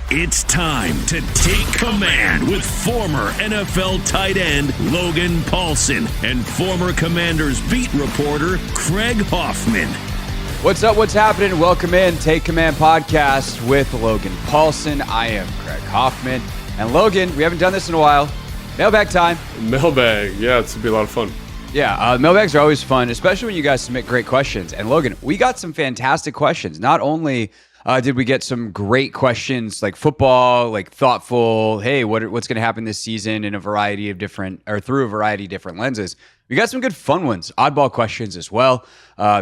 It's time to take command with former NFL tight end Logan Paulsen and former Commanders beat reporter Craig Hoffman. What's up? What's happening? Welcome in Take Command podcast with Logan Paulsen. I am Craig Hoffman. And Logan, we haven't done this in a while. Mailbag time. Mailbag. Yeah, it's going to be a lot of fun. Yeah, mailbags are always fun, especially when you guys submit great questions. And Logan, we got some fantastic questions. Not only did we get some great questions like football, like thoughtful, hey, what's going to happen this season in a variety of different, or through a variety of different lenses. We got some good fun ones, oddball questions as well.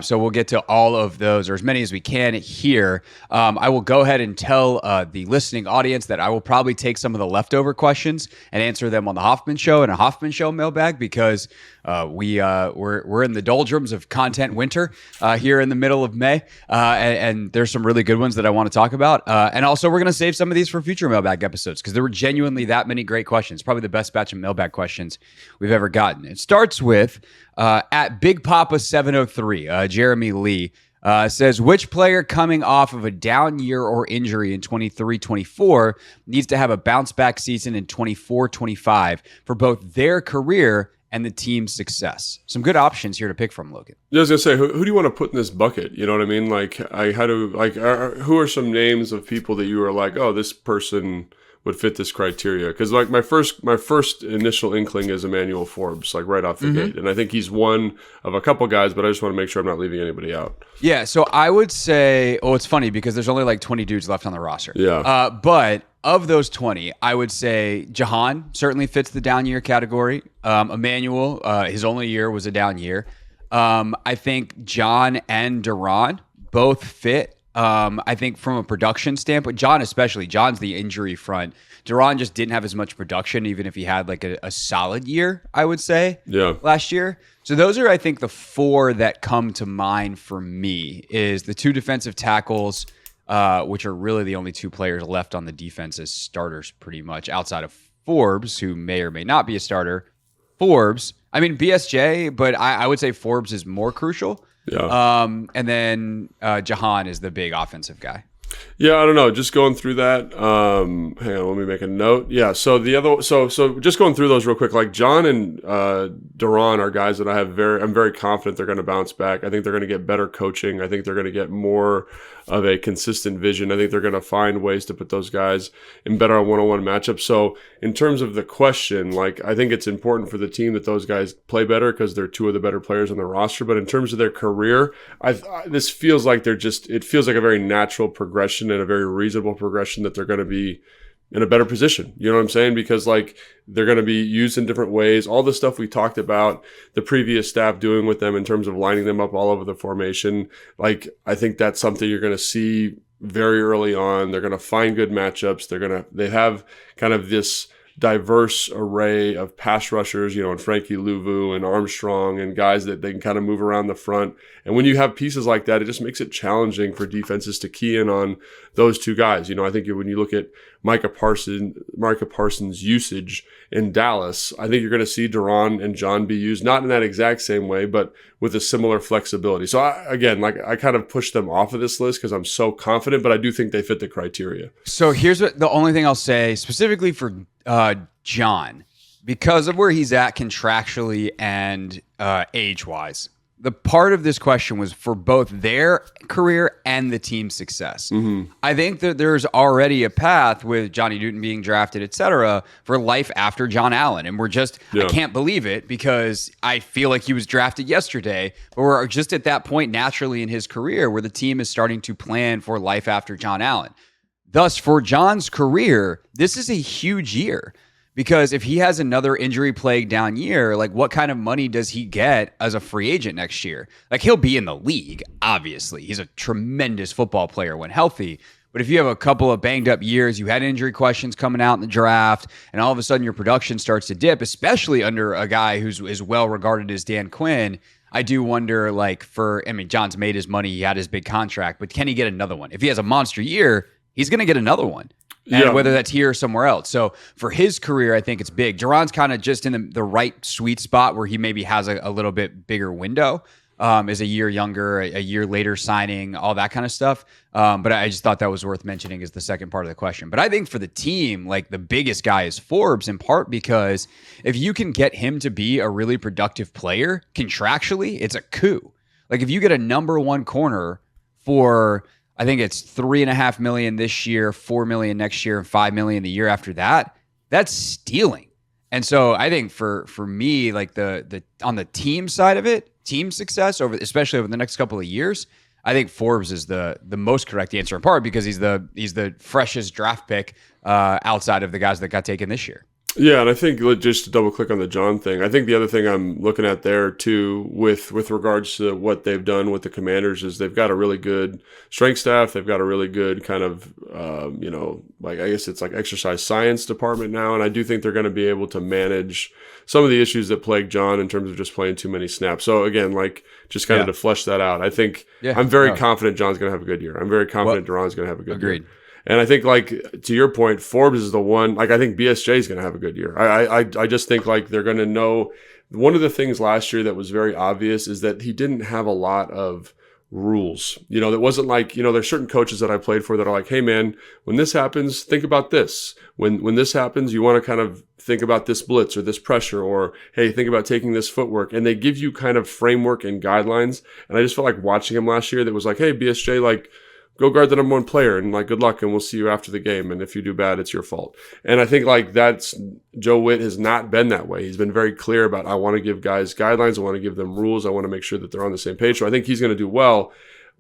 So we'll get to all of those, or as many as we can here. I will go ahead and tell the listening audience that I will probably take some of the leftover questions and answer them on the Hoffman Show and a Hoffman Show mailbag, because we're in the doldrums of content winter here in the middle of May, and there's some really good ones that I want to talk about. And also, we're going to save some of these for future mailbag episodes because there were genuinely that many great questions. Probably the best batch of mailbag questions we've ever gotten. It starts with at Big Papa 703, Jeremy Lee says, which player coming off of a down year or injury in 23-24 needs to have a bounce back season in 24-25 for both their career and the team's success? Some good options here to pick from, Logan. Yeah, I was gonna say, who do you want to put in this bucket? You know what I mean? Like, who are some names of people that you are like, oh, this person would fit this criteria? Because like my first initial inkling is Emmanuel Forbes, like right off the gate, and I think he's one of a couple guys, but I just want to make sure I'm not leaving anybody out. Yeah, so I would say, it's funny because there's only like 20 dudes left on the roster. Yeah, but of those 20, I would say Jahan certainly fits the down year category. Emmanuel, his only year was a down year. I think John and Duran both fit. I think from a production standpoint, John especially, John's the injury front. Duran just didn't have as much production, even if he had like a solid year, I would say, last year. So those are, I think, the four that come to mind for me, is the two defensive tackles, which are really the only two players left on the defense as starters pretty much, outside of Forbes, who may or may not be a starter. BSJ, but I would say Forbes is more crucial. Yeah. And then Jahan is the big offensive guy. Yeah, I don't know. Just going through that. Hang on, let me make a note. Yeah. So just going through those real quick. Like John and Duran are guys that I'm very confident they're going to bounce back. I think they're going to get better coaching. I think they're going to get more of a consistent vision. I think they're going to find ways to put those guys in better one-on-one matchups. So in terms of the question, like, I think it's important for the team that those guys play better because they're two of the better players on the roster. But in terms of their career, this feels like it feels like a very natural progression and a very reasonable progression that they're going to be in a better position. You know what I'm saying? Because like they're going to be used in different ways. All the stuff we talked about the previous staff doing with them in terms of lining them up all over the formation. Like, I think that's something you're going to see very early on. They're going to find good matchups. They have kind of this diverse array of pass rushers, and Frankie Louvu and Armstrong and guys that they can kind of move around the front. And when you have pieces like that, it just makes it challenging for defenses to key in on those two guys. I think when you look at Micah Parsons' usage in Dallas, I think you're going to see Duran and John be used, not in that exact same way, but with a similar flexibility. So I kind of pushed them off of this list because I'm so confident, but I do think they fit the criteria. So here's the only thing I'll say specifically for John, because of where he's at contractually and age-wise. The part of this question was for both their career and the team's success. Mm-hmm. I think that there's already a path with Johnny Newton being drafted, et cetera, for life after John Allen. And I can't believe it because I feel like he was drafted yesterday, but we're just at that point naturally in his career where the team is starting to plan for life after John Allen. Thus, for John's career, this is a huge year. Because if he has another injury-plagued down year, like what kind of money does he get as a free agent next year? Like he'll be in the league, obviously. He's a tremendous football player when healthy. But if you have a couple of banged-up years, you had injury questions coming out in the draft, and all of a sudden your production starts to dip, especially under a guy who's as well-regarded as Dan Quinn, I do wonder, John's made his money, he had his big contract, but can he get another one? If he has a monster year, he's going to get another one. And whether that's here or somewhere else. So for his career, I think it's big. Duran's kind of just in the right sweet spot where he maybe has a little bit bigger window. is a year younger, a year later signing, all that kind of stuff. But I just thought that was worth mentioning as the second part of the question. But I think for the team, like the biggest guy is Forbes, in part because if you can get him to be a really productive player contractually, it's a coup. Like if you get a number one corner for, I think it's $3.5 million this year, $4 million next year, and $5 million the year after that, that's stealing. And so I think for me, like the on the team side of it, team success especially over the next couple of years, I think Forbes is the most correct answer, in part because he's the freshest draft pick outside of the guys that got taken this year. Yeah, and I think just to double click on the John thing, I think the other thing I'm looking at there too with regards to what they've done with the Commanders is they've got a really good strength staff. They've got a really good kind of, like I guess it's like exercise science department now. And I do think they're going to be able to manage some of the issues that plague John in terms of just playing too many snaps. So again, like just kind of to flesh that out, I think I'm very confident John's going to have a good year. I'm very confident Duran's going to have a good year. And I think, like, to your point, Forbes is the one, like, I think BSJ is going to have a good year. I just think, like, they're going to know. One of the things last year that was very obvious is that he didn't have a lot of rules. That wasn't like, there's certain coaches that I played for that are like, hey, man, when this happens, think about this. When this happens, you want to kind of think about this blitz or this pressure, or, hey, think about taking this footwork. And they give you kind of framework and guidelines. And I just felt like watching him last year that was like, hey, BSJ, like, go guard the number one player and like good luck and we'll see you after the game. And if you do bad, it's your fault. And I think like that's Joe Witt has not been that way. He's been very clear about I want to give guys guidelines. I want to give them rules. I want to make sure that they're on the same page. So I think he's going to do well.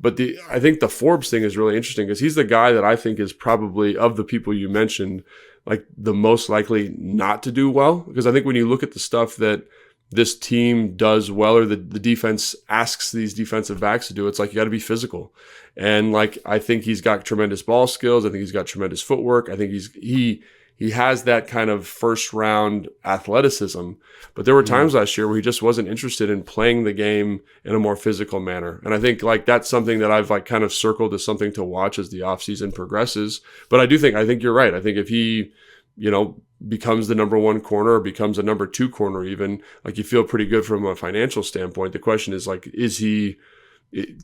But I think the Forbes thing is really interesting because he's the guy that I think is probably of the people you mentioned, like the most likely not to do well. Because I think when you look at the stuff that this team does well, or the defense asks these defensive backs to do, it's like you got to be physical. And like I think he's got tremendous ball skills. I think he's got tremendous footwork. I think he has that kind of first round athleticism. But there were times last year where he just wasn't interested in playing the game in a more physical manner. And I think like that's something that I've like kind of circled as something to watch as the offseason progresses. But I think you're right. I think if he becomes the number one corner or becomes a number two corner, even, like, you feel pretty good from a financial standpoint. The question is like,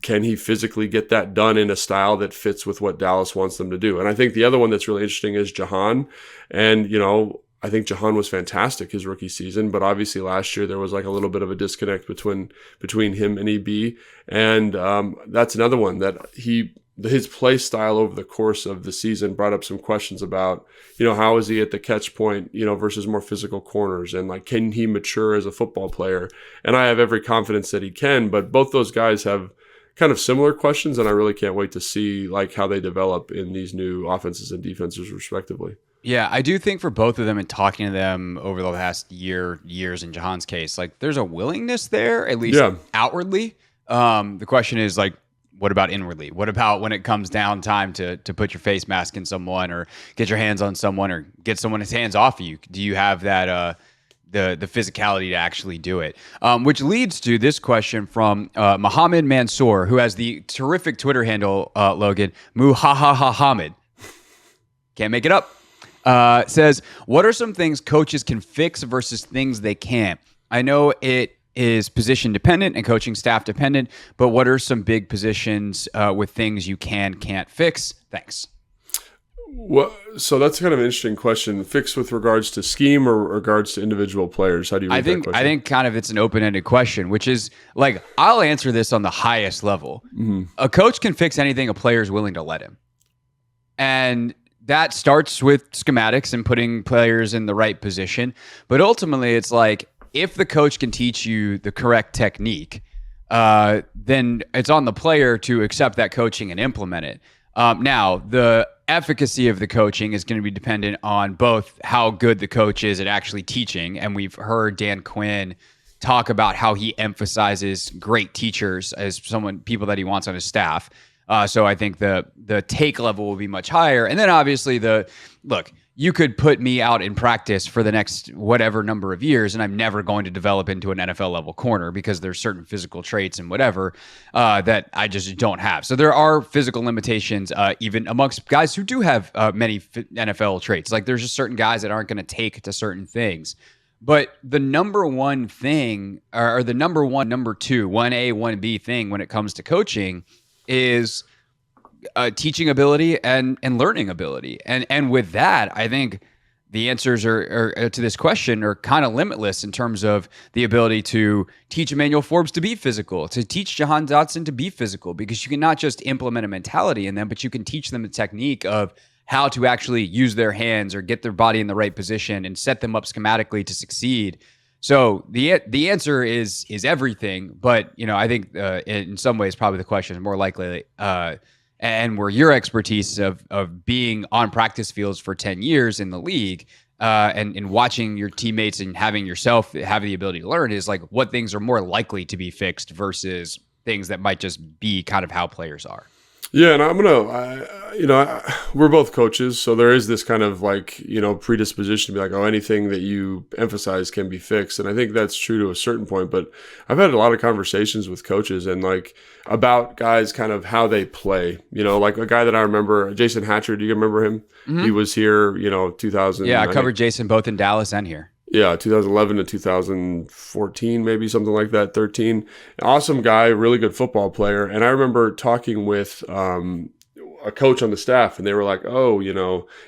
can he physically get that done in a style that fits with what Dallas wants them to do? And I think the other one that's really interesting is Jahan. And, I think Jahan was fantastic his rookie season, but obviously last year there was like a little bit of a disconnect between him and EB. And that's another one that his play style over the course of the season brought up some questions about, how is he at the catch point, versus more physical corners, and like, can he mature as a football player? And I have every confidence that he can, but both those guys have kind of similar questions, and I really can't wait to see like how they develop in these new offenses and defenses respectively. Yeah, I do think for both of them and talking to them over the last years in Jahan's case, like there's a willingness there, at least outwardly. The question is like, what about inwardly? What about when it comes down time to put your face mask in someone or get your hands on someone or get someone's hands off of you? Do you have that the physicality to actually do it? Which leads to this question from Mohammed Mansour, who has the terrific Twitter handle, Logan, Muhahahamid. Can't make it up. Says, what are some things coaches can fix versus things they can't? I know it is position dependent and coaching staff dependent, but what are some big positions with things you can't fix? Thanks. Well, so that's kind of an interesting question. Fix with regards to scheme or regards to individual players? How do you read that question? I think kind of it's an open-ended question, which is like, I'll answer this on the highest level. Mm-hmm. A coach can fix anything a player is willing to let him. And that starts with schematics and putting players in the right position. But ultimately, it's like, if the coach can teach you the correct technique, then it's on the player to accept that coaching and implement it. Now, the efficacy of the coaching is going to be dependent on both how good the coach is at actually teaching. And we've heard Dan Quinn talk about how he emphasizes great teachers as people that he wants on his staff. So I think the take level will be much higher. And then obviously look, you could put me out in practice for the next whatever number of years, and I'm never going to develop into an NFL level corner because there's certain physical traits and whatever that I just don't have. So there are physical limitations even amongst guys who do have many NFL traits. Like there's just certain guys that aren't going to take to certain things. But the number one thing, or the number one, number two, 1A, 1B thing when it comes to coaching is teaching ability and learning ability. And with that, I think the answers are to this question are kind of limitless in terms of the ability to teach Emmanuel Forbes to be physical, to teach Jahan Dotson to be physical, because you can not just implement a mentality in them, but you can teach them the technique of how to actually use their hands or get their body in the right position and set them up schematically to succeed. So the answer is everything, but I think in some ways probably the question is more likely and where your expertise of being on practice fields for 10 years in the league and watching your teammates and having yourself have the ability to learn is like what things are more likely to be fixed versus things that might just be kind of how players are. Yeah, and we're both coaches, so there is this kind of like, predisposition to be like, oh, anything that you emphasize can be fixed. And I think that's true to a certain point, but I've had a lot of conversations with coaches and like about guys kind of how they play, like a guy that I remember, Jason Hatcher, do you remember him? Mm-hmm. He was here, 2000. Yeah, I covered Jason both in Dallas and here. Yeah, 2011 to 2014, maybe something like that, 13. Awesome guy, really good football player. And I remember talking with a coach on the staff, and they were like, oh,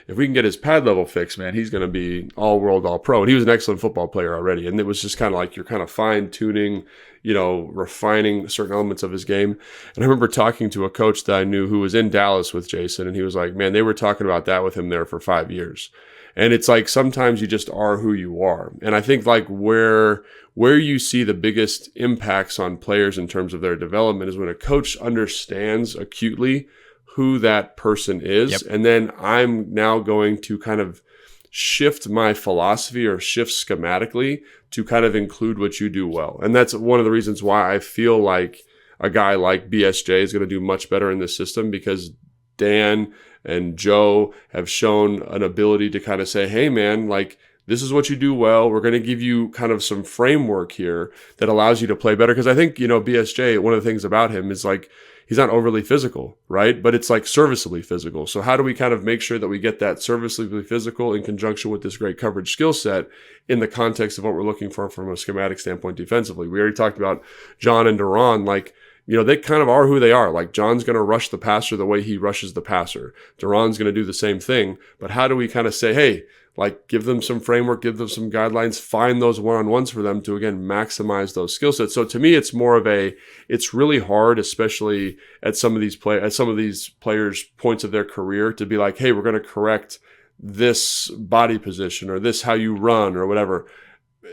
if we can get his pad level fixed, man, he's going to be all-world, all-pro. And he was an excellent football player already. And it was just kind of like you're kind of fine-tuning, refining certain elements of his game. And I remember talking to a coach that I knew who was in Dallas with Jason, and he was like, man, they were talking about that with him there for 5 years. And it's like sometimes you just are who you are. And I think like where you see the biggest impacts on players in terms of their development is when a coach understands acutely who that person is. Yep. And then I'm now going to kind of shift my philosophy or shift schematically to kind of include what you do well. And that's one of the reasons why I feel like a guy like BSJ is going to do much better in this system, because Dan and Joe have shown an ability to kind of say, hey, man, like, this is what you do well. We're going to give you kind of some framework here that allows you to play better. Because I think, BSJ, one of the things about him is like, he's not overly physical, right? But it's like serviceably physical. So how do we kind of make sure that we get that serviceably physical in conjunction with this great coverage skill set in the context of what we're looking for from a schematic standpoint defensively? We already talked about John and Duran, like, they kind of are who they are. Like, John's going to rush the passer the way he rushes the passer. Duran's going to do the same thing. But how do we kind of say, hey, like, give them some framework, give them some guidelines, find those one-on-ones for them to, again, maximize those skill sets. So to me, it's more of it's really hard, especially at some of these players' points of their career, to be like, hey, we're going to correct this body position or this how you run or whatever.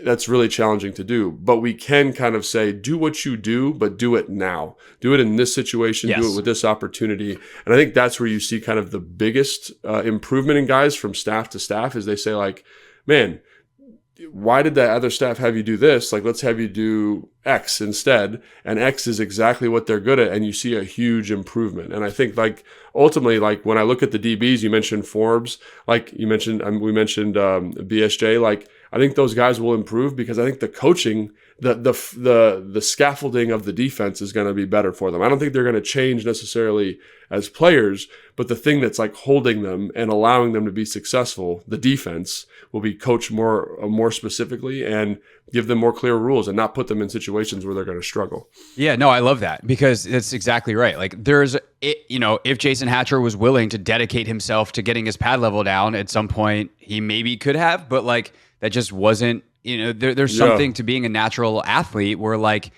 That's really challenging to do, but we can kind of say, do what you do, but do it now. Do it in this situation, yes. Do it with this opportunity. And I think that's where you see kind of the biggest improvement in guys from staff to staff is they say like, man, why did that other staff have you do this? Like, let's have you do X instead. And X is exactly what they're good at. And you see a huge improvement. And I think like ultimately, like when I look at the DBs, you mentioned Forbes, like you mentioned, we mentioned BSJ, like, I think those guys will improve because I think the coaching, the scaffolding of the defense is going to be better for them. I don't think they're going to change necessarily as players, but the thing that's like holding them and allowing them to be successful, the defense, will be coached more specifically and give them more clear rules and not put them in situations where they're going to struggle. Yeah, no, I love that because that's exactly right. Like if Jason Hatcher was willing to dedicate himself to getting his pad level down at some point, he maybe could have, but like, that just wasn't, there's something to being a natural athlete where like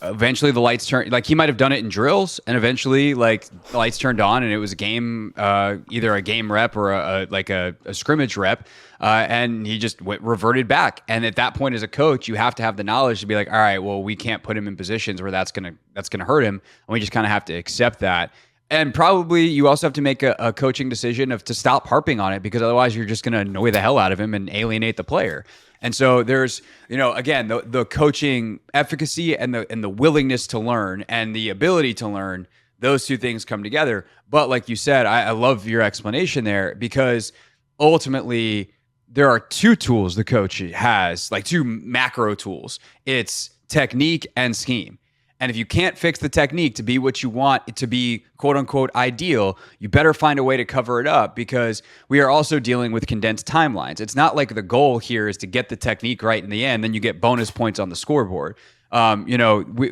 eventually the lights turn, like he might have done it in drills and eventually like the lights turned on and it was a game, either a game rep or a scrimmage rep. And he just reverted back. And at that point as a coach, you have to have the knowledge to be like, all right, well, we can't put him in positions where that's going to hurt him. And we just kind of have to accept that. And probably you also have to make a coaching decision to stop harping on it because otherwise you're just going to annoy the hell out of him and alienate the player. And so there's, again, the coaching efficacy and the willingness to learn and the ability to learn, those two things come together. But like you said, I love your explanation there because ultimately there are two tools the coach has, like two macro tools. It's technique and scheme. And if you can't fix the technique to be what you want it to be, quote unquote, ideal, you better find a way to cover it up, because we are also dealing with condensed timelines. It's not like the goal here is to get the technique right in the end, then you get bonus points on the scoreboard.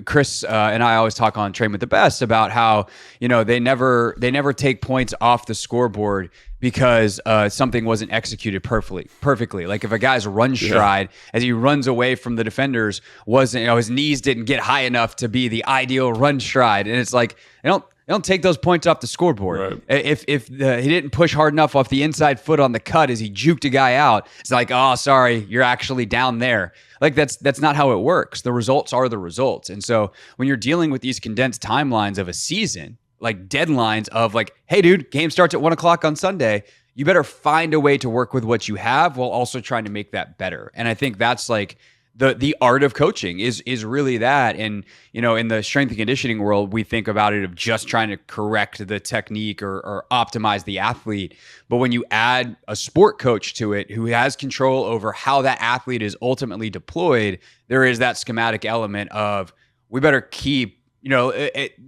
Chris and I always talk on Train with the Best about how, they never take points off the scoreboard because something wasn't executed perfectly. Like if a guy's run stride as he runs away from the defenders wasn't, his knees didn't get high enough to be the ideal run stride, and it's like they don't take those points off the scoreboard. Right. If he didn't push hard enough off the inside foot on the cut as he juked a guy out, it's like, oh, sorry, you're actually down there. Like that's not how it works. The results are the results. And so when you're dealing with these condensed timelines of a season, like deadlines of like, hey, dude, game starts at 1:00 on Sunday, you better find a way to work with what you have while also trying to make that better. And I think that's like the art of coaching is really that. And, in the strength and conditioning world, we think about it of just trying to correct the technique or optimize the athlete. But when you add a sport coach to it who has control over how that athlete is ultimately deployed, there is that schematic element of we better keep,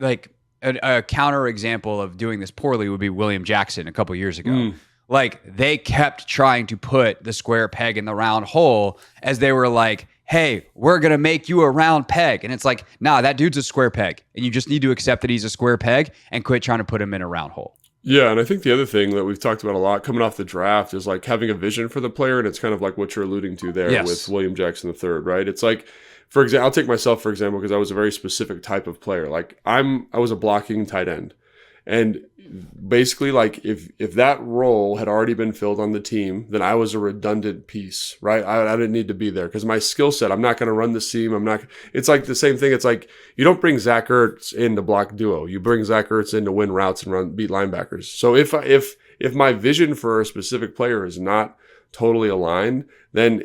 like a counter example of doing this poorly would be William Jackson a couple years ago. Like they kept trying to put the square peg in the round hole as they were like, hey, we're going to make you a round peg. And it's like, nah, that dude's a square peg. And you just need to accept that he's a square peg and quit trying to put him in a round hole. Yeah, and I think the other thing that we've talked about a lot coming off the draft is like having a vision for the player, and it's kind of like what you're alluding to there with William Jackson III, right? It's like, for example, I'll take myself for example because I was a very specific type of player. Like I was a blocking tight end, and basically like if that role had already been filled on the team, then I was a redundant piece, right? I didn't need to be there because my skill set, I'm not going to run the seam. It's like the same thing. It's like you don't bring Zach Ertz in to block duo. You bring Zach Ertz in to win routes and beat linebackers. So if my vision for a specific player is not totally aligned, then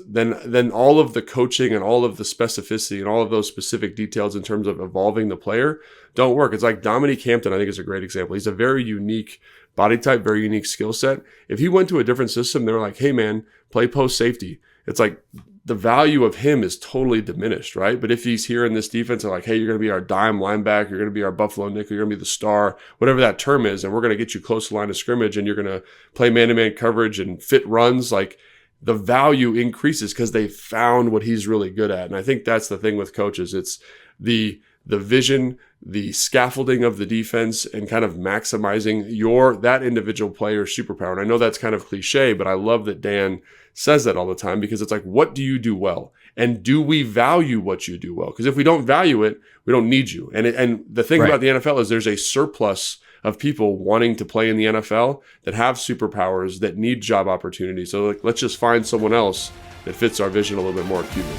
then all of the coaching and all of the specificity and all of those specific details in terms of evolving the player don't work. It's like Dominique Hampton, I think, is a great example. He's a very unique body type, very unique skill set. If he went to a different system, they were like, hey man, play post safety. It's like the value of him is totally diminished, right? But if he's here in this defense, they're like, hey, you're going to be our dime linebacker, you're going to be our Buffalo nickel, you're going to be the star, whatever that term is, and we're going to get you close to the line of scrimmage, and you're going to play man-to-man coverage and fit runs, like the value increases because they found what he's really good at. And I think that's the thing with coaches. It's the vision, the scaffolding of the defense, and kind of maximizing that individual player's superpower. And I know that's kind of cliche, but I love that Dan says that all the time, because it's like, what do you do well? And do we value what you do well? Because if we don't value it, we don't need you. And the thing about the NFL is there's a surplus of people wanting to play in the NFL that have superpowers, that need job opportunities. So like, let's just find someone else that fits our vision a little bit more acutely.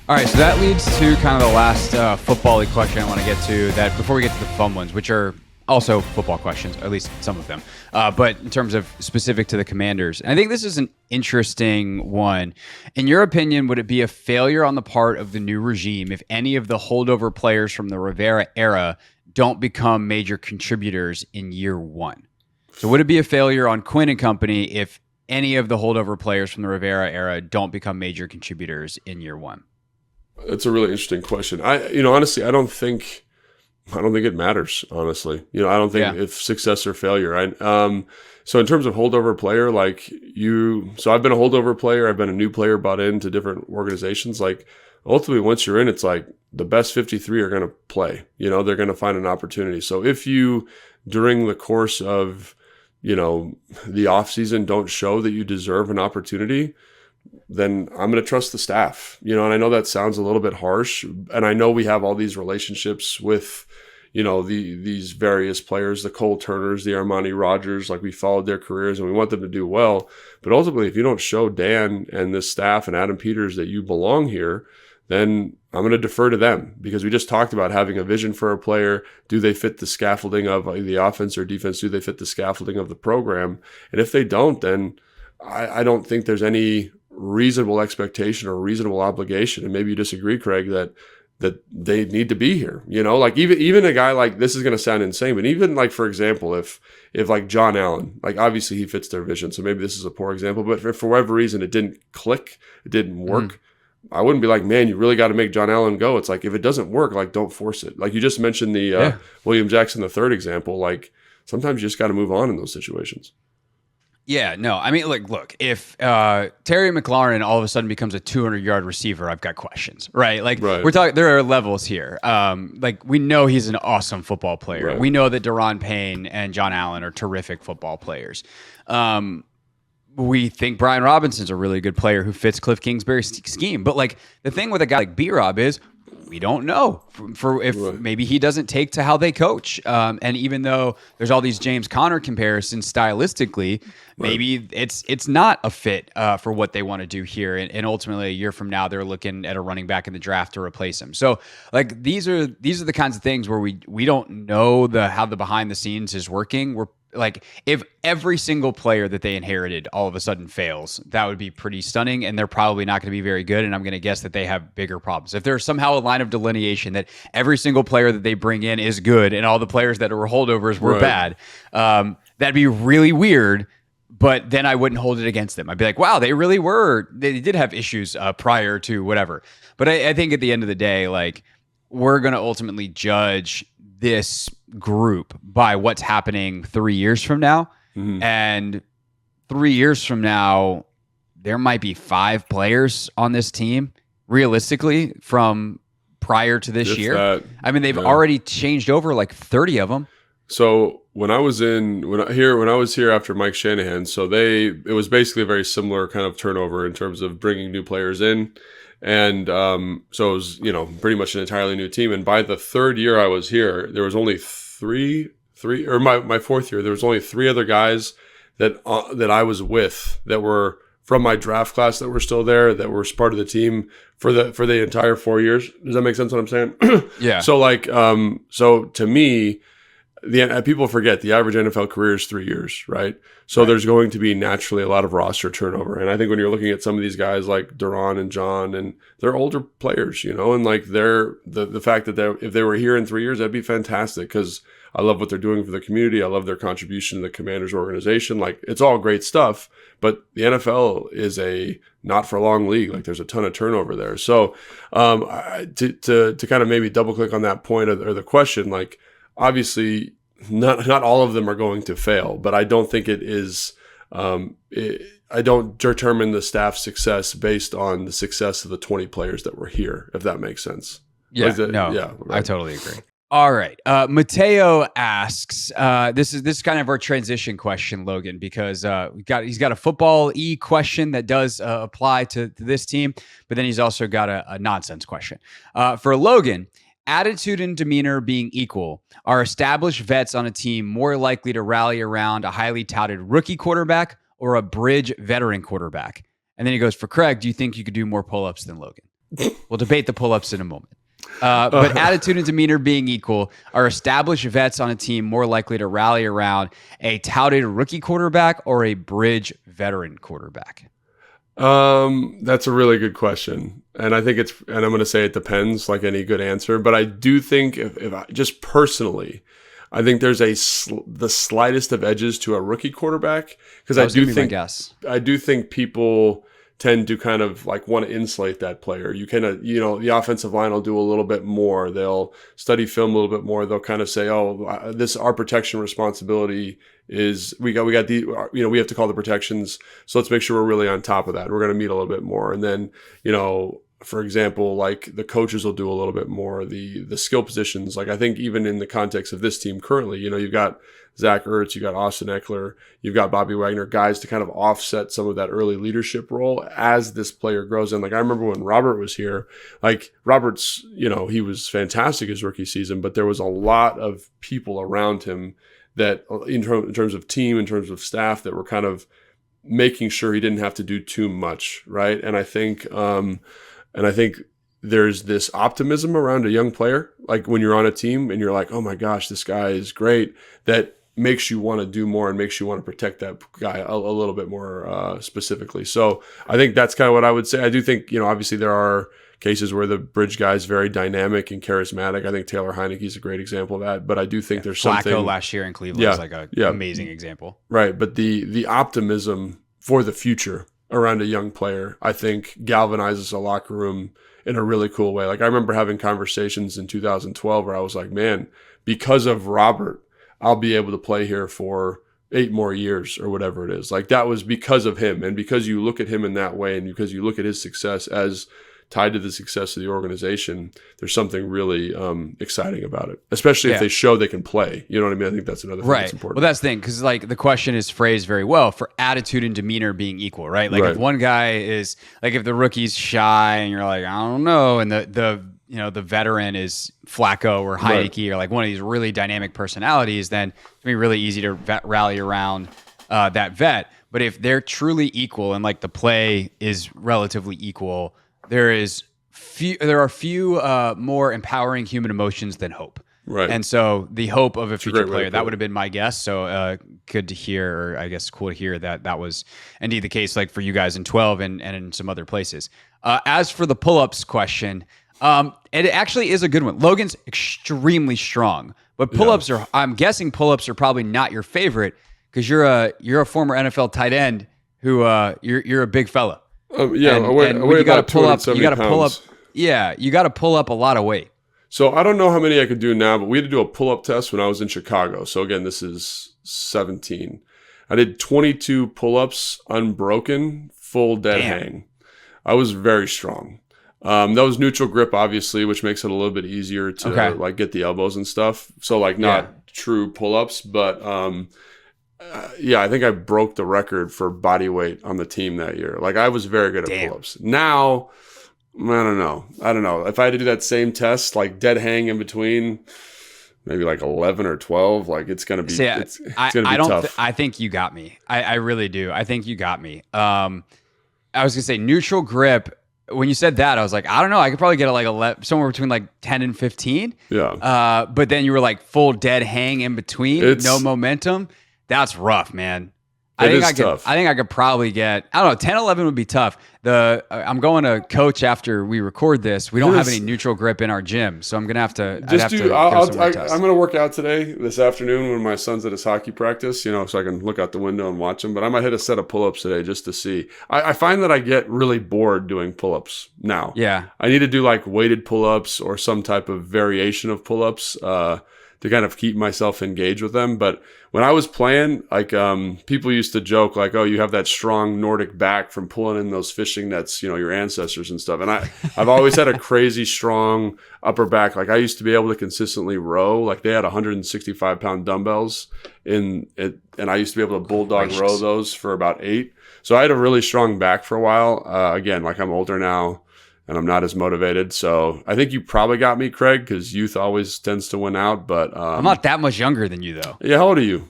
All right, so that leads to kind of the last football-y question I want to get to, that before we get to the fun ones, which are also football questions, or at least some of them, but in terms of specific to the Commanders. And I think this is an interesting one. In your opinion, would it be a failure on the part of the new regime if any of the holdover players from the Rivera era don't become major contributors in year one? So would it be a failure on Quinn and company if any of the holdover players from the Rivera era don't become major contributors in year one? That's a really interesting question. Honestly, I don't think it matters. Honestly, I don't think if success or failure. Right. So in terms of holdover player, so I've been a holdover player. I've been a new player bought into different organizations. Like ultimately, once you're in, it's like the best 53 are going to play. They're going to find an opportunity. So if you, during the course of, the off season, don't show that you deserve an opportunity, then I'm going to trust the staff, and I know that sounds a little bit harsh, and I know we have all these relationships with, these various players, the Cole Turners, the Armani Rogers, like we followed their careers and we want them to do well. But ultimately, if you don't show Dan and this staff and Adam Peters that you belong here, then I'm going to defer to them, because we just talked about having a vision for a player. Do they fit the scaffolding of the offense or defense? Do they fit the scaffolding of the program? And if they don't, then I don't think there's any reasonable expectation or reasonable obligation. And maybe you disagree, Craig, that that they need to be here. Like even a guy like, this is going to sound insane, but even like, for example, if like John Allen, like obviously he fits their vision, so maybe this is a poor example, but for whatever reason it didn't click, it didn't work. I wouldn't be like, man, you really got to make John Allen go. It's like, if it doesn't work, like, don't force it. Like you just mentioned the William Jackson III example. Like sometimes you just got to move on in those situations. Yeah, no, I mean, like, look, if Terry McLaurin all of a sudden becomes a 200-yard receiver, I've got questions, right? Like, we're talking, there are levels here. Like, we know he's an awesome football player. Right. We know that Daron Payne and John Allen are terrific football players. We think Brian Robinson's a really good player who fits Cliff Kingsbury's scheme. But, like, the thing with a guy like B-Rob is, we don't know for if maybe he doesn't take to how they coach. And even though there's all these James Conner comparisons stylistically, maybe it's not a fit for what they want to do here. And ultimately a year from now, they're looking at a running back in the draft to replace him. So like these are the kinds of things where we don't know how the behind the scenes is working. We're like, if every single player that they inherited all of a sudden fails, that would be pretty stunning, and they're probably not going to be very good, and I'm going to guess that they have bigger problems. If there's somehow a line of delineation that every single player that they bring in is good and all the players that were holdovers were bad, that'd be really weird, but then I wouldn't hold it against them. I'd be like, wow, they did have issues prior to whatever. But I think at the end of the day, like, we're going to ultimately judge this group by what's happening 3 years from now. And 3 years from now, there might be 5 players on this team realistically from prior to this year. I mean, they've already changed over like 30 of them. So when I was here after Mike Shanahan, so it was basically a very similar kind of turnover in terms of bringing new players in. And so it was, pretty much an entirely new team. And by the third year I was here, there was only three, or my fourth year, there was only 3 other guys that I was with that were from my draft class that were still there, that were part of the team for the entire 4 years. Does that make sense what I'm saying? Yeah. So like, so to me, people forget the average NFL career is 3 years, right? So there's going to be naturally a lot of roster turnover. And I think when you're looking at some of these guys like Daron and John, and they're older players, and like the fact that if they were here in 3 years, that'd be fantastic, because I love what they're doing for the community. I love their contribution to the Commanders organization. Like, it's all great stuff, but the NFL is a not for long league. Like, there's a ton of turnover there. So to kind of maybe double click on that point or the question, like, obviously not all of them are going to fail, but I don't think it is. I don't determine the staff's success based on the success of the 20 players that were here, if that makes sense. Yeah, I totally agree. All right. Mateo asks, this is kind of our transition question, Logan, because he's got a football question that does apply to this team, but then he's also got a nonsense question. For Logan, attitude and demeanor being equal, are established vets on a team more likely to rally around a highly touted rookie quarterback or a bridge veteran quarterback? And then he goes, for Craig, do you think you could do more pull-ups than Logan? We'll debate the pull-ups in a moment. But attitude and demeanor being equal, are established vets on a team more likely to rally around a touted rookie quarterback or a bridge veteran quarterback? That's a really good question. And I think and I'm going to say it depends, like any good answer. But I do think if I just personally, I think there's the slightest of edges to a rookie quarterback, because I do think people tend to kind of like want to insulate that player. You kind of, the offensive line will do a little bit more. They'll study film a little bit more. They'll kind of say, oh, our protection responsibility is we got we have to call the protections. So let's make sure we're really on top of that. We're going to meet a little bit more. And then, for example, like the coaches will do a little bit more, the skill positions. Like, I think even in the context of this team currently, you've got Zach Ertz, you got Austin Eckler, you've got Bobby Wagner, guys to kind of offset some of that early leadership role as this player grows in. Like, I remember when Robert was here, like Robert's, he was fantastic his rookie season, but there was a lot of people around him that in terms of team, in terms of staff, that were kind of making sure he didn't have to do too much. Right. And I think there's this optimism around a young player, like when you're on a team and you're like, oh my gosh, this guy is great, that makes you want to do more and makes you want to protect that guy a little bit more specifically. So I think that's kind of what I would say. I do think, obviously there are cases where the bridge guy is very dynamic and charismatic. I think Taylor Heineke's a great example of that. But I do think there's something. Flacco last year in Cleveland was like an amazing example. Right. But the optimism for the future around a young player, I think, galvanizes a locker room in a really cool way. Like I remember having conversations in 2012 where I was like, man, because of Robert, I'll be able to play here for 8 more years or whatever it is. Like that was because of him. And because you look at him in that way and because you look at his success as tied to the success of the organization, there's something really exciting about it, especially if they show they can play. You know what I mean? I think that's another thing that's important. Well, that's the thing, because like the question is phrased very well for attitude and demeanor being equal, right? Like if one guy is like, if the rookie's shy and you're like, I don't know, and the veteran is Flacco or Heineke or like one of these really dynamic personalities, then it's gonna be really easy to rally around that vet. But if they're truly equal and like the play is relatively equal, there are few more empowering human emotions than hope. Right. And so the hope of a future player, that would have been my guess. So good to hear, or I guess cool to hear that was indeed the case, like for you guys in 12 and in some other places. As for the pull-ups question, it actually is a good one. Logan's extremely strong, but pull-ups I'm guessing pull-ups are probably not your favorite because you're a former NFL tight end who you're a big fella. I weigh about 270 pounds. You got to pull up a lot of weight. So I don't know how many I could do now, but we had to do a pull-up test when I was in Chicago. So again, this is 17. I did 22 pull-ups unbroken, full dead hang. I was very strong. That was neutral grip, obviously, which makes it a little bit easier to like get the elbows and stuff. So like not true pull-ups, but I think I broke the record for body weight on the team that year. Like I was very good at pull-ups. Now, I don't know. If I had to do that same test, like dead hang in between, maybe like 11 or 12, like it's going to be, it's going to be tough. I think you got me. I really do. I think you got me. I was going to say neutral grip. When you said that, I was like, I don't know. I could probably get it like 11, somewhere between like 10 and 15. Yeah. But then you were like full dead hang in between, no momentum. That's rough, man. I think I could probably get, I don't know, 10, 11 would be tough. I'm going to coach after we record this. We don't have any neutral grip in our gym, so I'm going to have to I'm going to work out this afternoon when my son's at his hockey practice, so I can look out the window and watch him. But I might hit a set of pull-ups today just to see. I find that I get really bored doing pull-ups now. Yeah. I need to do like weighted pull-ups or some type of variation of pull-ups to kind of keep myself engaged with them. But when I was playing, like people used to joke like, oh, you have that strong Nordic back from pulling in those fishing nets, your ancestors and stuff. And I've always had a crazy strong upper back. Like I used to be able to consistently row. Like they had 165-pound dumbbells and I used to be able to bulldog row those for about 8. So I had a really strong back for a while. Again, like I'm older now and I'm not as motivated. So I think you probably got me, Craig, because youth always tends to win out. But I'm not that much younger than you, though. Yeah, how old are you?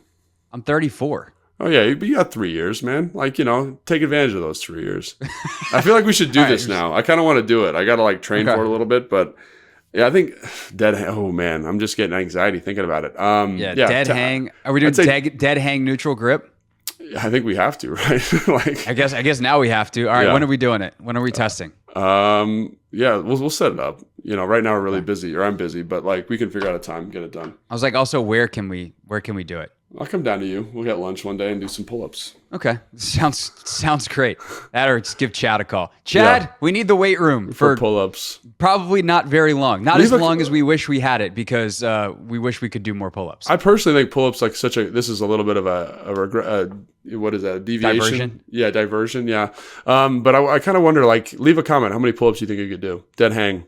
I'm 34. Oh, yeah, but you got 3 years, man. Like, take advantage of those 3 years. I feel like we should do this now. I kind of want to do it. I got to, like, train for it a little bit. But, yeah, I think oh, man, I'm just getting anxiety thinking about it. Dead hang. Are we doing dead hang neutral grip? I think we have to, right? I guess now we have to. All right, when are we doing it? When are we testing? We'll set it up. Right now we're really busy, or I'm busy, but like we can figure out a time and get it done. I was like, also, where can we do it? I'll come down to you. We'll get lunch one day and do some pull-ups. Okay, sounds great. That or just give Chad a call. Chad, we need the weight room for pull-ups. Probably not very long. Not as long as we wish we had it, because we wish we could do more pull-ups. I personally think pull-ups like this is a little bit of a what is that? A deviation? Diversion? Yeah, diversion. Yeah. But I kind of wonder, like, leave a comment. How many pull-ups do you think you could do? Dead hang.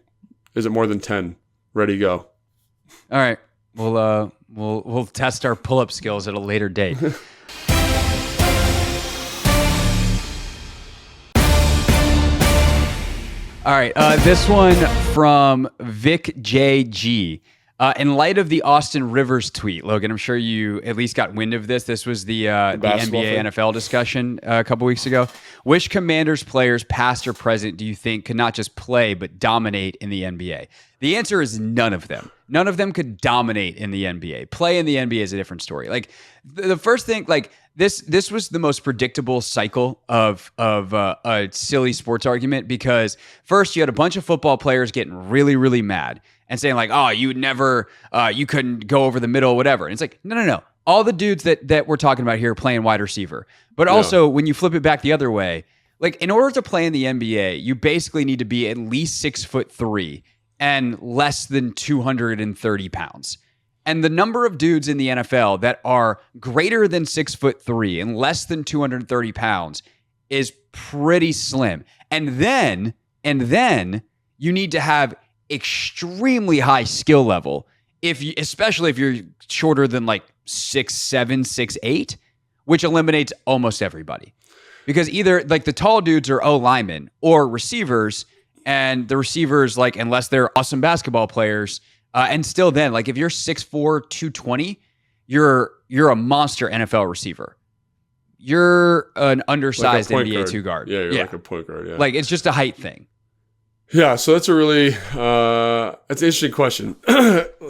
Is it more than 10? Ready, go. All right. We'll test our pull-up skills at a later date. All right. This one from Vic JG. In light of the Austin Rivers tweet, Logan, I'm sure you at least got wind of this. This was the NBA thing. NFL discussion a couple weeks ago. Which Commanders players, past or present, do you think could not just play but dominate in the NBA? The answer is none of them. None of them could dominate in the NBA. Play in the NBA is a different story. Like the first thing, like this was the most predictable cycle of a silly sports argument, because first you had a bunch of football players getting really, really mad and saying like, oh, you would never, you couldn't go over the middle, whatever. And it's like, no. All the dudes that we're talking about here are playing wide receiver. But also when you flip it back the other way, like in order to play in the NBA, you basically need to be at least 6'3" and less than 230 pounds. And the number of dudes in the NFL that are greater than 6'3" and less than 230 pounds is pretty slim. And then you need to have extremely high skill level, especially if you're shorter than like 6'7", 6'8", which eliminates almost everybody. Because either like the tall dudes are O linemen or receivers, and the receivers, like, unless they're awesome basketball players, and still then, like if you're 6'4", 220, you're a monster NFL receiver. You're an undersized like NBA 2 guard. Yeah, you're like a point guard. Yeah, like it's just a height thing. Yeah, so that's a really that's an interesting question.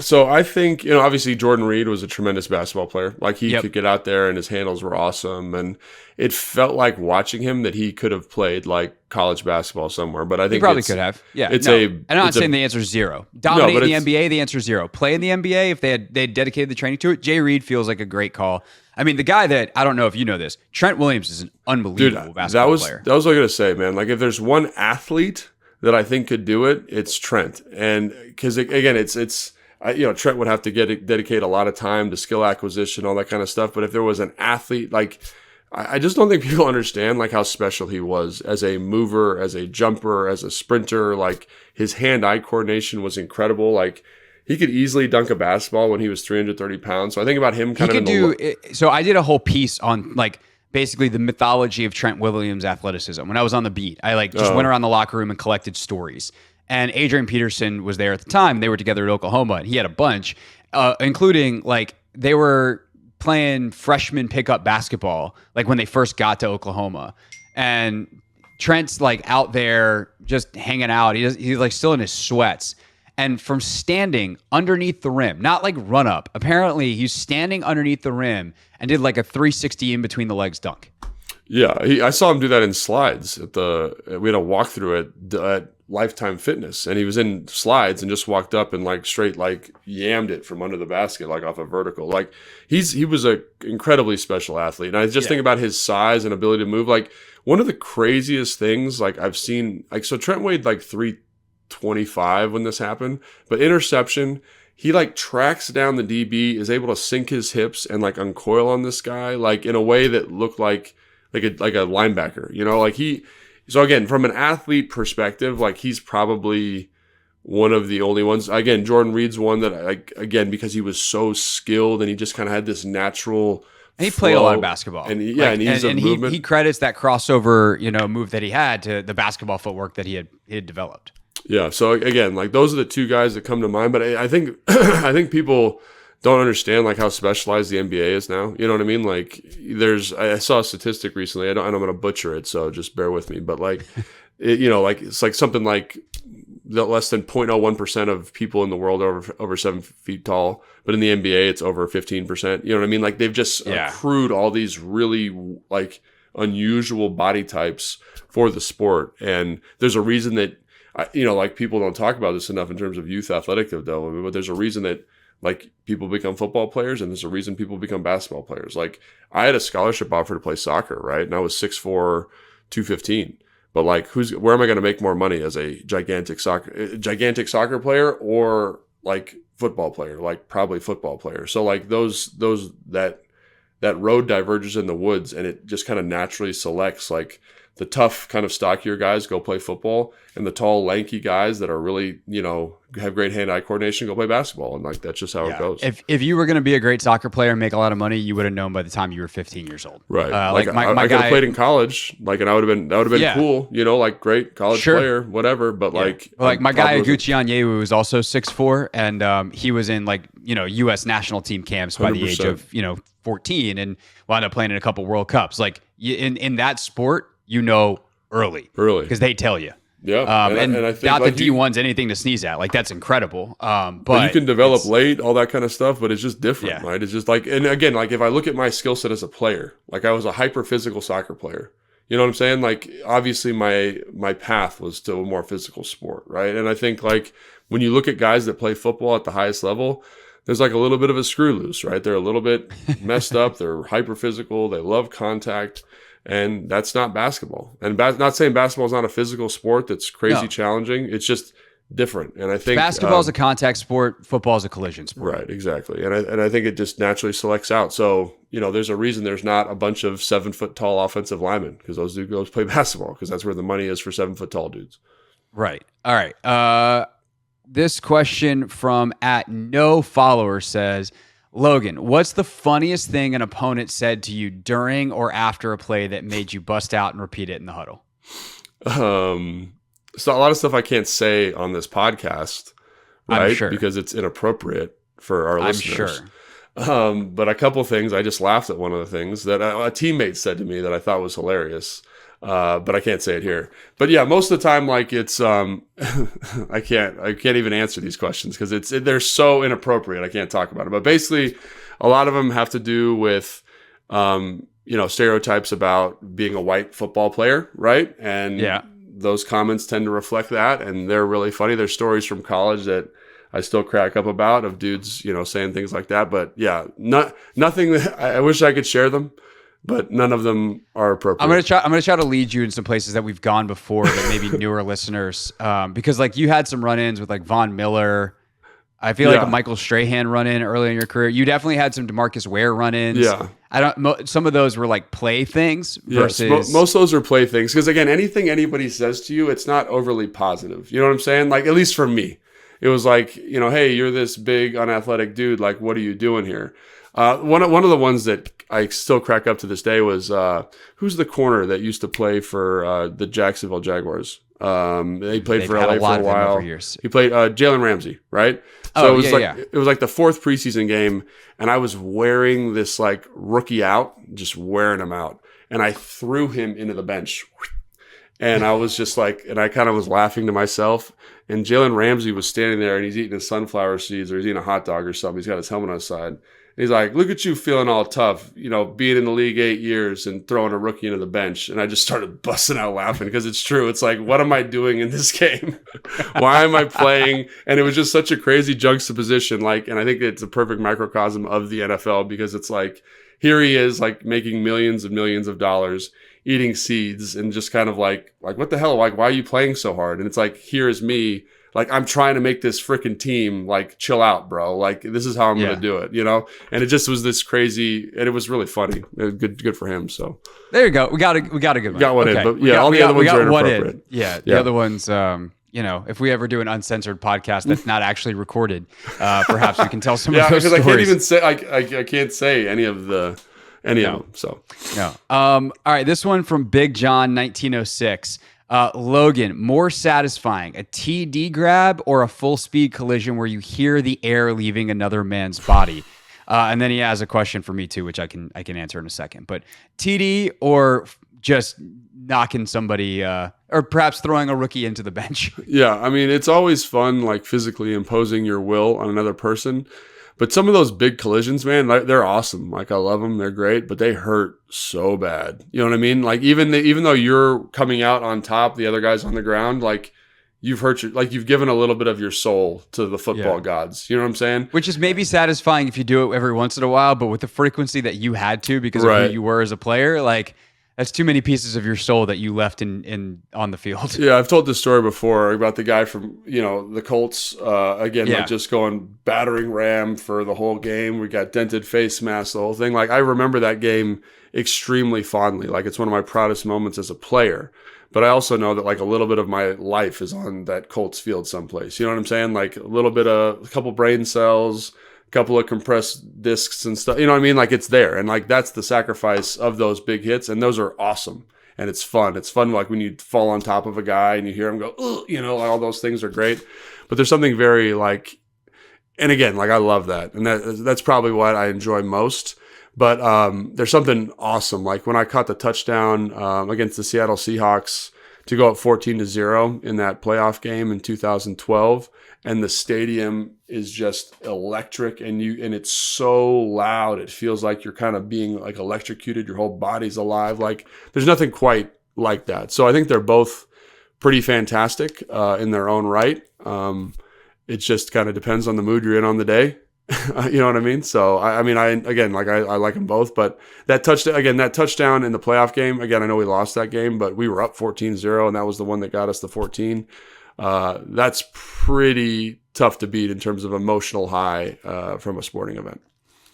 So I think, obviously Jordan Reed was a tremendous basketball player. Like he could get out there and his handles were awesome, and it felt like watching him that he could have played like college basketball somewhere. But I think he probably could have. Yeah, I'm not saying the answer is zero. Dominate in the NBA, the answer is zero. Play in the NBA, if they dedicated the training to it. Jay Reed feels like a great call. I mean, the guy that, I don't know if you know this, Trent Williams is an unbelievable basketball player. That was what I was going to say, man. Like if there's one athlete that I think could do it, it's Trent. And because again, Trent would have to dedicate a lot of time to skill acquisition, all that kind of stuff. But if there was an athlete, like I just don't think people understand like how special he was as a mover, as a jumper, as a sprinter. Like his hand-eye coordination was incredible. Like he could easily dunk a basketball when he was 330 pounds. So I think about him kind of So I did a whole piece on like basically the mythology of Trent Williams' athleticism. When I was on the beat, I just went around the locker room and collected stories. And Adrian Peterson was there at the time. They were together at Oklahoma, and he had a bunch, including like they were playing freshman pickup basketball, like when they first got to Oklahoma. And Trent's like out there just hanging out. He's like still in his sweats. And from standing underneath the rim, not like run up, apparently he's standing underneath the rim and did like a 360 in between the legs dunk. Yeah, I saw him do that in slides we had a walkthrough at Lifetime Fitness, and he was in slides and just walked up and like straight like yammed it from under the basket, like off a vertical. Like he was a incredibly special athlete. And I just think about his size and ability to move. Like one of the craziest things like I've seen, like so Trent weighed like 325 when this happened, but interception, he like tracks down the DB, is able to sink his hips and like uncoil on this guy like in a way that looked like a linebacker, so again, from an athlete perspective, like he's probably one of the only ones. Again, Jordan Reed's one that again, because he was so skilled and he just kind of had this natural and he played a lot of basketball. And he credits that crossover, move that he had to the basketball footwork that he had developed. Yeah. So again, like those are the two guys that come to mind. But I think I think people don't understand like how specialized the NBA is now. You know what I mean? Like I saw a statistic recently. I'm going to butcher it, so just bear with me. But like, it's like something like less than 0.01% of people in the world are over 7 feet tall. But in the NBA, it's over 15%. You know what I mean? Like they've just accrued all these really like unusual body types for the sport. And there's a reason that, like people don't talk about this enough in terms of youth athletic development, but there's a reason that like people become football players, and there's a reason people become basketball players. Like I had a scholarship offer to play soccer, right? And I was 6'4", 215. But like, where am I going to make more money as a gigantic soccer player or like football player? Like probably football player. So like that road diverges in the woods, and it just kind of naturally selects like the tough kind of stockier guys go play football, and the tall, lanky guys that are really, have great hand-eye coordination go play basketball. And like, that's just how it goes. If you were going to be a great soccer player and make a lot of money, you would have known by the time you were 15 years old. Right. My I could have played in college, like, and that would have been cool, like great college player, whatever. But like my guy Aguchi Onyewu was also 6'4", and he was in U.S. national team camps by 100%. The age of 14, and wound up playing in a couple World Cups. Like in that sport, early because they tell you. Yeah, and I think not that D1's anything to sneeze at. Like, that's incredible. But you can develop late, all that kind of stuff, but it's just different, right? It's just like, and again, like if I look at my skill set as a player, like I was a hyper physical soccer player. You know what I'm saying? Like, obviously my path was to a more physical sport, right? And I think like when you look at guys that play football at the highest level, there's like a little bit of a screw loose, right? They're a little bit messed up. They're hyper physical. They love contact. And that's not basketball. And not saying basketball is not a physical sport that's crazy challenging. It's just different. And I think basketball is a contact sport. Football is a collision sport. Right, exactly. And I think it just naturally selects out. So, there's a reason there's not a bunch of 7-foot tall offensive linemen, because those dudes go play basketball, because that's where the money is for 7-foot tall dudes. Right. All right. This question from @NoFollower says, Logan, what's the funniest thing an opponent said to you during or after a play that made you bust out and repeat it in the huddle? So a lot of stuff I can't say on this podcast, right? I'm sure. Because it's inappropriate for our listeners. I'm sure. But a couple things, I just laughed at one of the things that a teammate said to me that I thought was hilarious. But I can't say it here. But yeah, most of the time, like it's, I can't even answer these questions because they're so inappropriate. I can't talk about it. But basically, a lot of them have to do with, stereotypes about being a white football player, right? And those comments tend to reflect that, and they're really funny. There's stories from college that I still crack up about of dudes, saying things like that. But yeah, nothing that I wish I could share them. But none of them are appropriate. I'm gonna try to lead you in some places that we've gone before that maybe newer listeners, because like you had some run-ins with like Von Miller. I feel like a Michael Strahan run-in early in your career. You definitely had some DeMarcus Ware run-ins. Yeah, some of those were like play things versus most of those are play things, because again, anything anybody says to you, it's not overly positive. You know what I'm saying? Like, at least for me, it was like, hey, you're this big unathletic dude. Like, what are you doing here? One of the ones that I still crack up to this day was who's the corner that used to play for the Jacksonville Jaguars? They played for LA for a while. He played Jalen Ramsey, right? So it was like the fourth preseason game, and I was wearing this like rookie out, just wearing him out, and I threw him into the bench. And I was just like, and I kind of was laughing to myself. And Jalen Ramsey was standing there, and he's eating his sunflower seeds, or he's eating a hot dog or something. He's got his helmet on his side. He's like, look at you feeling all tough, being in the league 8 years and throwing a rookie into the bench. And I just started busting out laughing because it's true. It's like, what am I doing in this game? Why am I playing? And it was just such a crazy juxtaposition. Like, and I think it's a perfect microcosm of the NFL, because it's like, here he is, like making millions and millions of dollars, eating seeds, and just kind of like, what the hell? Like, why are you playing so hard? And it's like, here is me. Like, I'm trying to make this freaking team, like, chill out, bro. Like, this is how I'm going to do it, And it just was this crazy, and it was really funny. Good for him, so. There you go. We got a good one. Got one in, but all the other ones are inappropriate. The other ones, if we ever do an uncensored podcast that's not actually recorded, perhaps we can tell some of those stories. Because I can't even say, I can't say any of them, so. No. All right, this one from Big John 1906. Logan, more satisfying, a TD grab or a full speed collision where you hear the air leaving another man's body? And then he has a question for me too, which I can answer in a second. But TD or just knocking somebody, or perhaps throwing a rookie into the bench? Yeah, I mean, it's always fun, like physically imposing your will on another person. But some of those big collisions, man, they're awesome. Like, I love them. They're great, but they hurt so bad. You know what I mean? Like, even though you're coming out on top, the other guy's on the ground, like, you've given a little bit of your soul to the football gods. You know what I'm saying? Which is maybe satisfying if you do it every once in a while, but with the frequency that you had to because of who you were as a player, like, That's too many pieces of your soul that you left in on the field. Yeah, I've told this story before about the guy from, the Colts, like just going battering ram for the whole game. We got dented face mask, the whole thing. Like, I remember that game extremely fondly. Like, it's one of my proudest moments as a player. But I also know that, like, a little bit of my life is on that Colts field someplace. You know what I'm saying? Like, a couple brain cells, couple of compressed discs and stuff. You know what I mean? Like, it's there. And like, that's the sacrifice of those big hits. And those are awesome. And it's fun. It's fun, like, when you fall on top of a guy and you hear him go, ugh, like, all those things are great. But there's something very like, and again, like, I love that. And that's probably what I enjoy most. But there's something awesome. Like, when I caught the touchdown against the Seattle Seahawks to go up 14-0 in that playoff game in 2012, and the stadium is just electric, and it's so loud. It feels like you're kind of being like electrocuted. Your whole body's alive. Like, there's nothing quite like that. So I think they're both pretty fantastic in their own right. It just kind of depends on the mood you're in on the day. You know what I mean? So I like them both, but that touchdown in the playoff game, again, I know we lost that game, but we were up 14-0, and that was the one that got us the 14. That's pretty tough to beat in terms of emotional high from a sporting event.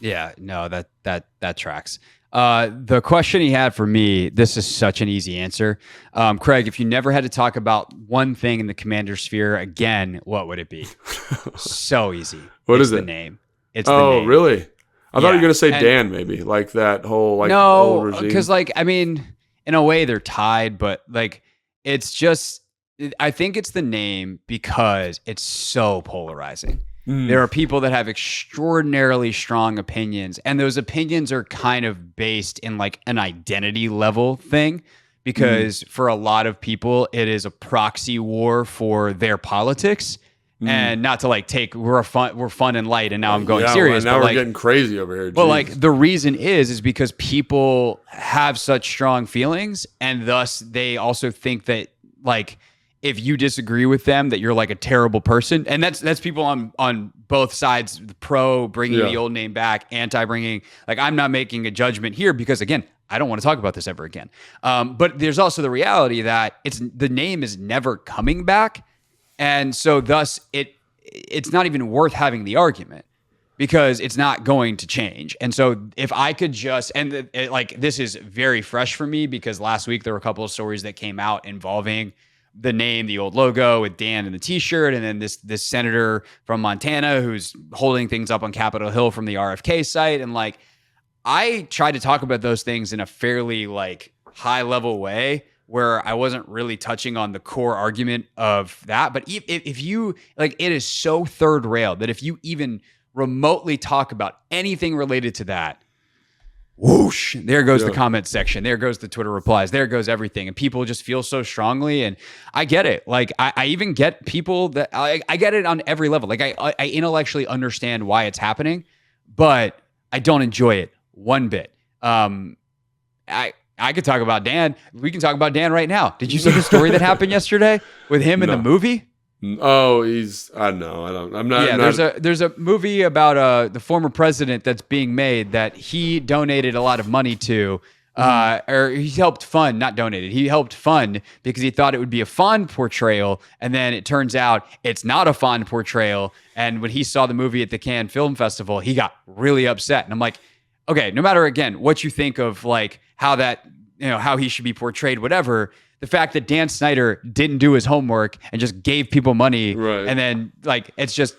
Yeah, no, that tracks. The question he had for me, this is such an easy answer. Craig, if you never had to talk about one thing in the Commander sphere again, what would it be? So easy. What is it? The name. It's the name. Oh, really? I thought you were going to say and Dan, maybe, like that whole old regime. No, because in a way they're tied, but like it's just, I think it's the name because it's so polarizing. There are people that have extraordinarily strong opinions, and those opinions are kind of based in like an identity level thing, because for a lot of people, it is a proxy war for their politics. And not to like we're fun and light, and now I'm going serious. Now we're getting crazy over here. But like the reason is because people have such strong feelings, and thus they also think that like if you disagree with them, that you're like a terrible person. And that's people on both sides, pro bringing the old name back, anti bringing. Like, I'm not making a judgment here because, again, I don't want to talk about this ever again. But there's also the reality that the name is never coming back. And so thus it's not even worth having the argument because it's not going to change. And so if I could just, this is very fresh for me because last week there were a couple of stories that came out involving the name, the old logo with Dan in the t-shirt. And then this senator from Montana who's holding things up on Capitol Hill from the RFK site. And like, I tried to talk about those things in a fairly like high level way where I wasn't really touching on the core argument of that. But if you like, it is so third rail that if you even remotely talk about anything related to that, whoosh, there goes the comment section. There goes the Twitter replies. There goes everything. And people just feel so strongly. And I get it. Like, I even get people that I get it on every level. Like, I intellectually understand why it's happening, but I don't enjoy it one bit. I could talk about Dan. We can talk about Dan right now. Did you see the story that happened yesterday with him in the movie? Oh, I don't. I'm not. Yeah, there's a movie about the former president that's being made that he donated a lot of money to, or he helped fund, not donated. He helped fund because he thought it would be a fond portrayal, and then it turns out it's not a fond portrayal. And when he saw the movie at the Cannes Film Festival, he got really upset. And I'm like, okay, no matter again what you think of like how that, how he should be portrayed, whatever. The fact that Dan Snyder didn't do his homework and just gave people money, and then like it's just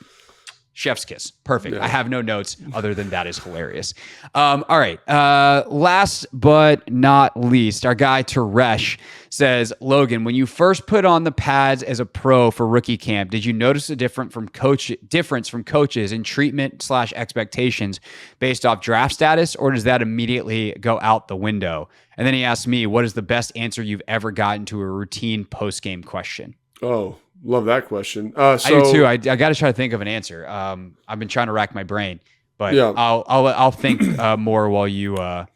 chef's kiss, perfect. Yeah. I have no notes other than that is hilarious. All right, last but not least, our guy Teresh says, Logan, when you first put on the pads as a pro for rookie camp, did you notice a difference from coaches in treatment / expectations based off draft status, or does that immediately go out the window? And then he asked me, what is the best answer you've ever gotten to a routine post-game question? Oh, love that question. I do too. I got to try to think of an answer. I've been trying to rack my brain, but I'll think more while you answer.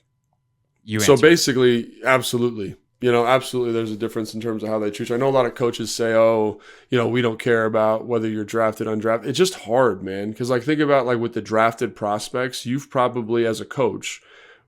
So basically, absolutely. Absolutely there's a difference in terms of how they treat you. I know a lot of coaches say, we don't care about whether you're drafted, undrafted. It's just hard, man. Because like think about like with the drafted prospects, you've probably as a coach,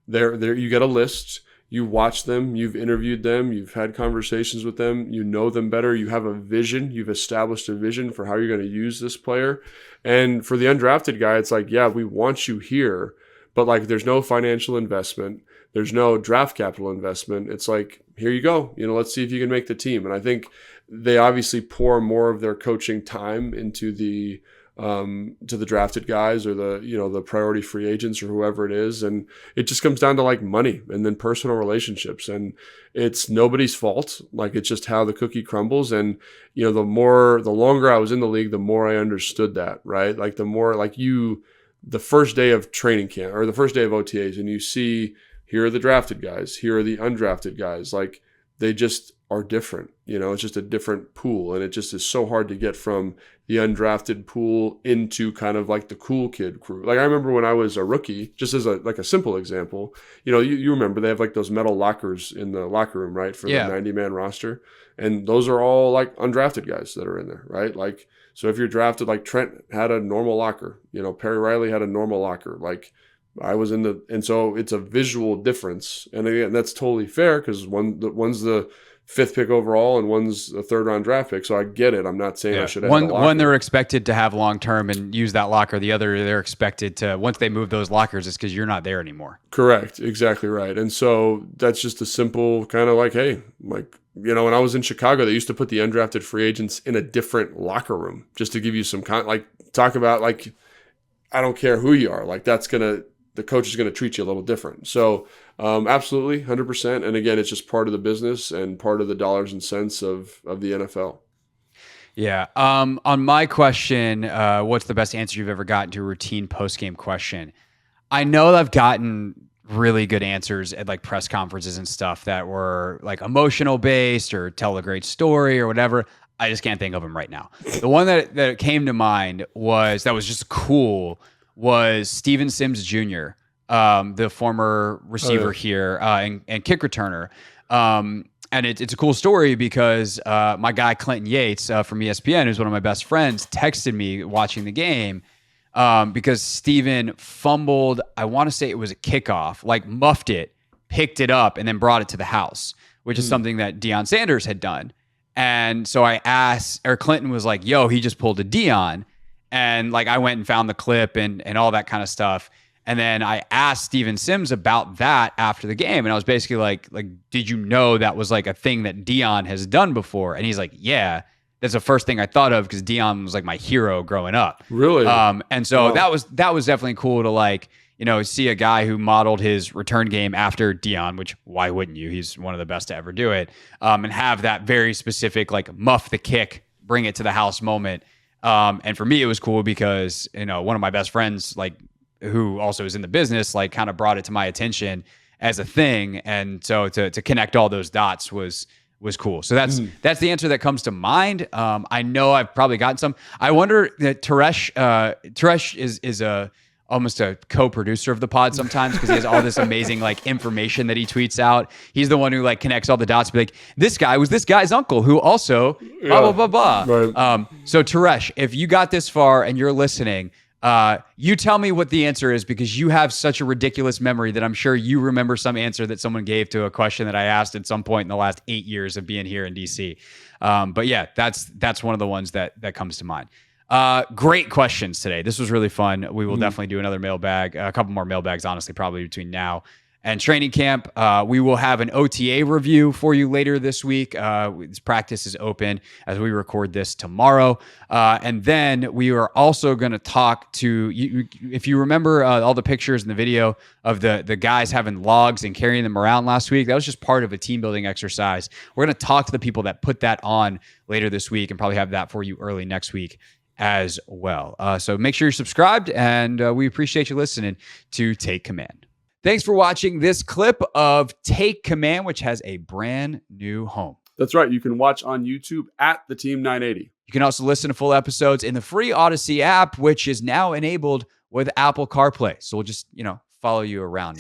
there you get a list. you watch them, you've interviewed them, you've had conversations with them, you know them better, you have a vision, you've established a vision for how you're going to use this player. And for the undrafted guy, it's like, yeah, we want you here, but like there's no financial investment, there's no draft capital investment. It's like, here you go, let's see if you can make the team. And I think they obviously pour more of their coaching time into the to the drafted guys or the priority free agents or whoever it is, and it just comes down to like money and then personal relationships, and it's nobody's fault. Like it's just how the cookie crumbles. And the longer I was in the league, the more I understood that, right? Like the more like the first day of training camp or the first day of OTAs, and you see, here are the drafted guys, here are the undrafted guys, like they just are different. It's just a different pool, and it just is so hard to get from the undrafted pool into kind of like the cool kid crew. Like I remember when I was a rookie, just as a simple example, you remember they have like those metal lockers in the locker room, right? For the 90-man roster. And those are all like undrafted guys that are in there, right? Like, so if you're drafted, like Trent had a normal locker, Perry Riley had a normal locker, like I was and so it's a visual difference. And again, that's totally fair because one's the 5th pick overall and one's a 3rd round draft pick. So I get it. I'm not saying I should have one they're expected to have long term and use that locker. The other, they're expected to, once they move those lockers, it's because you're not there anymore. Correct. Exactly right. And so that's just a simple kind of like, hey, like, when I was in Chicago, they used to put the undrafted free agents in a different locker room just to give you some talk about like, I don't care who you are. Like the coach is going to treat you a little different. So absolutely, 100%. And again, it's just part of the business and part of the dollars and cents of the NFL. Yeah. On my question, what's the best answer you've ever gotten to a routine post-game question? I know I've gotten really good answers at like press conferences and stuff that were like emotional based or tell a great story or whatever. I just can't think of them right now. The one that came to mind was just cool was Steven Sims Jr., the former receiver here and kick returner. And it's a cool story because my guy Clinton Yates from ESPN, who's one of my best friends, texted me watching the game because Steven fumbled, I want to say it was a kickoff, like muffed it, picked it up, and then brought it to the house, which is something that Deion Sanders had done. And so I asked, or Clinton was like, yo, he just pulled a Deion. And like I went and found the clip and all that kind of stuff. And then I asked Steven Sims about that after the game. And I was basically like, did you know that was like a thing that Deion has done before? And he's like, yeah, that's the first thing I thought of because Deion was like my hero growing up. Really? And so that was definitely cool to like, see a guy who modeled his return game after Deion, which why wouldn't you? He's one of the best to ever do it. And have that very specific, like muff the kick, bring it to the house moment. And for me, it was cool because, one of my best friends, like who also is in the business, like kind of brought it to my attention as a thing. And so to connect all those dots was cool. So that's the answer that comes to mind. I know I've probably gotten some. I wonder that Teresh is almost a co-producer of the pod sometimes because he has all this amazing like information that he tweets out. He's the one who like connects all the dots. Be like, this guy was this guy's uncle who also blah blah blah blah. Right. So Teresh, if you got this far and you're listening, you tell me what the answer is because you have such a ridiculous memory that I'm sure you remember some answer that someone gave to a question that I asked at some point in the last 8 years of being here in DC. But yeah, that's one of the ones that comes to mind. Great questions today. This was really fun. We will definitely do another mailbag, a couple more mailbags, honestly, probably between now and training camp. We will have an OTA review for you later this week. This practice is open as we record this tomorrow. And then we are also going to talk to you. If you remember all the pictures in the video of the guys having logs and carrying them around last week, that was just part of a team building exercise. We're going to talk to the people that put that on later this week and probably have that for you early next week as well. So make sure you're subscribed, and we appreciate you listening to Take Command. Thanks for watching this clip of Take Command, which has a brand new home. That's right. You can watch on YouTube at the Team 980. You can also listen to full episodes in the free Odyssey app, which is now enabled with Apple CarPlay. So we'll just, follow you around.